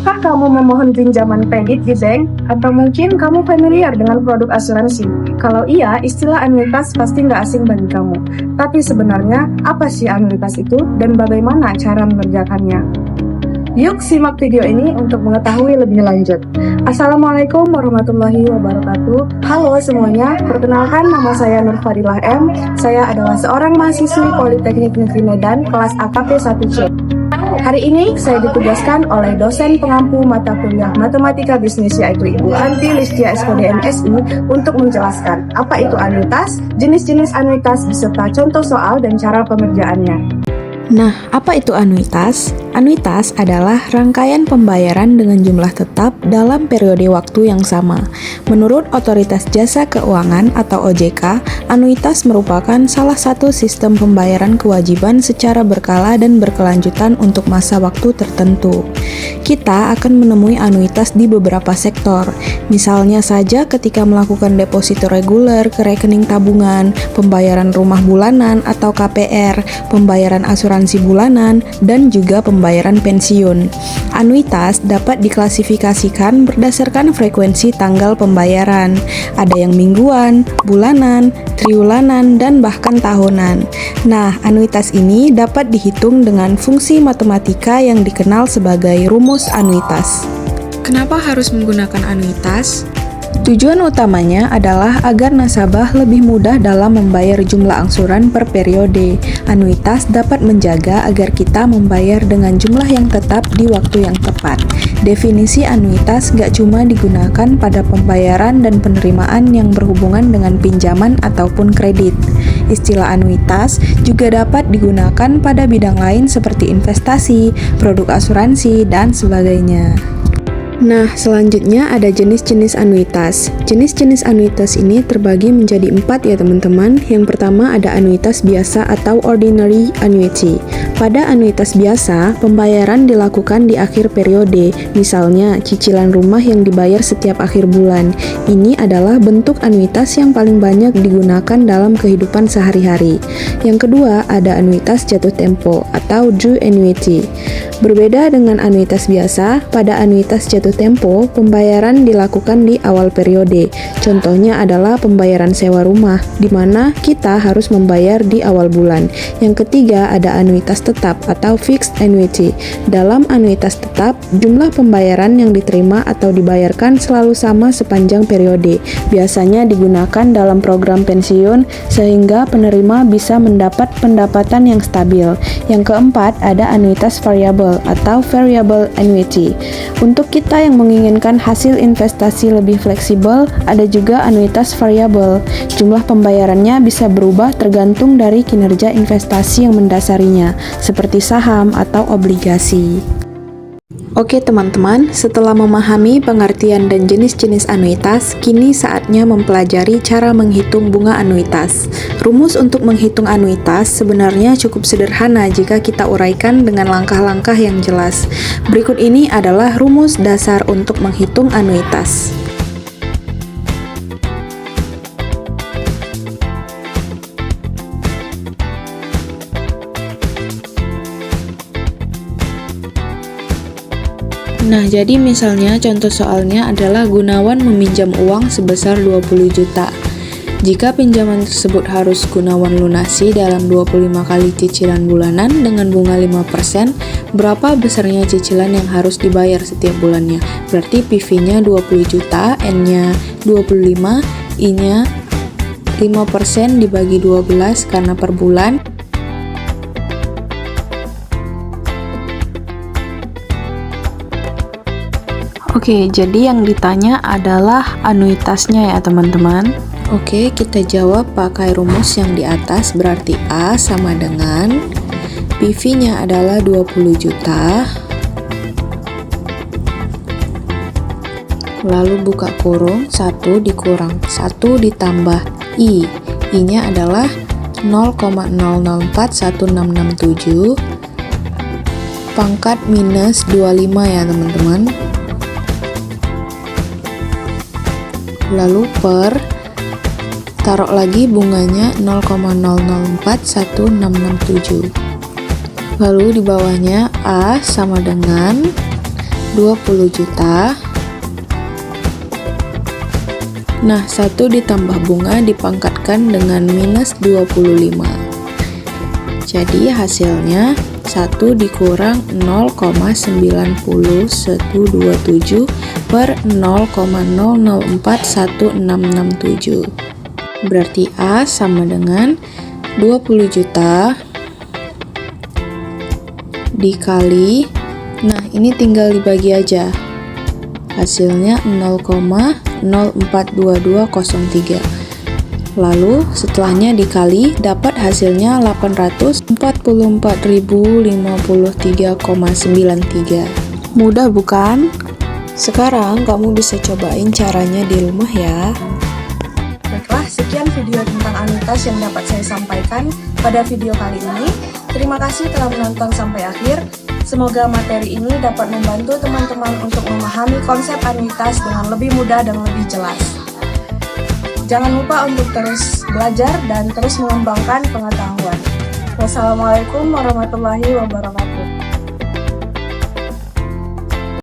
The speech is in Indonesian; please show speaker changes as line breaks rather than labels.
Kah kamu memohon pinjaman kredit di bank? Atau mungkin kamu familiar dengan produk asuransi? Kalau iya, istilah anuitas pasti nggak asing bagi kamu. Tapi sebenarnya, apa sih anuitas itu dan bagaimana cara mengerjakannya? Yuk simak video ini untuk mengetahui lebih lanjut. Assalamualaikum warahmatullahi wabarakatuh. Halo semuanya, perkenalkan nama saya Nur Fadilah M. Saya adalah seorang mahasiswi Politeknik Negeri Medan kelas AKP 1C. Hari ini saya ditugaskan oleh dosen pengampu mata kuliah Matematika Bisnis yaitu Ibu Anti Listia SPDM SI untuk menjelaskan apa itu anuitas, jenis-jenis anuitas beserta contoh soal dan cara pengerjaannya.
Nah, apa itu anuitas? Anuitas adalah rangkaian pembayaran dengan jumlah tetap dalam periode waktu yang sama. Menurut Otoritas Jasa Keuangan atau OJK, anuitas merupakan salah satu sistem pembayaran kewajiban secara berkala dan berkelanjutan untuk masa waktu tertentu. Kita akan menemui anuitas di beberapa sektor. Misalnya saja ketika melakukan deposito reguler ke rekening tabungan, pembayaran rumah bulanan atau KPR, pembayaran asuransi bulanan, dan juga pembayaran pensiun. Anuitas dapat diklasifikasikan berdasarkan frekuensi tanggal pembayaran. Ada yang mingguan, bulanan, triwulanan, dan bahkan tahunan. Nah, anuitas ini dapat dihitung dengan fungsi matematika yang dikenal sebagai rumus anuitas. Kenapa harus menggunakan anuitas? Tujuan utamanya adalah agar nasabah lebih mudah dalam membayar jumlah angsuran per periode. Anuitas dapat menjaga agar kita membayar dengan jumlah yang tetap di waktu yang tepat. Definisi anuitas gak cuma digunakan pada pembayaran dan penerimaan yang berhubungan dengan pinjaman ataupun kredit. Istilah anuitas juga dapat digunakan pada bidang lain seperti investasi, produk asuransi, dan sebagainya. Nah, selanjutnya ada jenis-jenis anuitas. Jenis-jenis anuitas ini terbagi menjadi 4 ya teman-teman. Yang pertama ada anuitas biasa atau ordinary annuity. Pada anuitas biasa, pembayaran dilakukan di akhir periode. Misalnya, cicilan rumah yang dibayar setiap akhir bulan. Ini adalah bentuk anuitas yang paling banyak digunakan dalam kehidupan sehari-hari. Yang kedua, ada anuitas jatuh tempo atau due annuity. Berbeda dengan anuitas biasa, pada anuitas jatuh tempo, pembayaran dilakukan di awal periode. Contohnya adalah pembayaran sewa rumah, di mana kita harus membayar di awal bulan. Yang ketiga, ada anuitas tetap atau fixed annuity. Dalam anuitas tetap, jumlah pembayaran yang diterima atau dibayarkan selalu sama sepanjang periode. Biasanya digunakan dalam program pensiun, sehingga penerima bisa mendapat pendapatan yang stabil. Yang keempat, ada anuitas variabel atau variable annuity. Untuk kita yang menginginkan hasil investasi lebih fleksibel, ada juga anuitas variabel. Jumlah pembayarannya bisa berubah tergantung dari kinerja investasi yang mendasarinya, seperti saham atau obligasi. Oke teman-teman, setelah memahami pengertian dan jenis-jenis anuitas, kini saatnya mempelajari cara menghitung bunga anuitas. Rumus untuk menghitung anuitas sebenarnya cukup sederhana jika kita uraikan dengan langkah-langkah yang jelas. Berikut ini adalah rumus dasar untuk menghitung anuitas. Nah, jadi misalnya contoh soalnya adalah Gunawan meminjam uang sebesar 20 juta. Jika pinjaman tersebut harus Gunawan lunasi dalam 25 kali cicilan bulanan dengan bunga 5%, berapa besarnya cicilan yang harus dibayar setiap bulannya? Berarti PV-nya 20 juta, N-nya 25, I-nya 5% dibagi 12 karena per bulan. Oke, jadi yang ditanya adalah anuitasnya ya teman-teman. Oke, kita jawab pakai rumus yang di atas, berarti A sama dengan PV-nya adalah 20 juta. Lalu buka kurung, 1 dikurang 1 ditambah I. I-nya adalah 0,004167 pangkat minus 25 ya teman-teman. Lalu per, taruh lagi bunganya 0,004167. Lalu di bawahnya A sama dengan 20 juta. Nah, 1 ditambah bunga dipangkatkan dengan minus 25. Jadi hasilnya 1 dikurang 0,90127 per 0,004167. Berarti A sama dengan 20 juta dikali, nah ini tinggal dibagi aja. Hasilnya 0,042203. Lalu setelahnya dikali dapat hasilnya 844.053,93. Mudah bukan? Sekarang kamu bisa cobain caranya di rumah ya.
Baiklah, sekian video tentang anuitas yang dapat saya sampaikan pada video kali ini. Terima kasih telah menonton sampai akhir. Semoga materi ini dapat membantu teman-teman untuk memahami konsep anuitas dengan lebih mudah dan lebih jelas. Jangan lupa untuk terus belajar dan terus mengembangkan pengetahuan. Wassalamualaikum warahmatullahi wabarakatuh.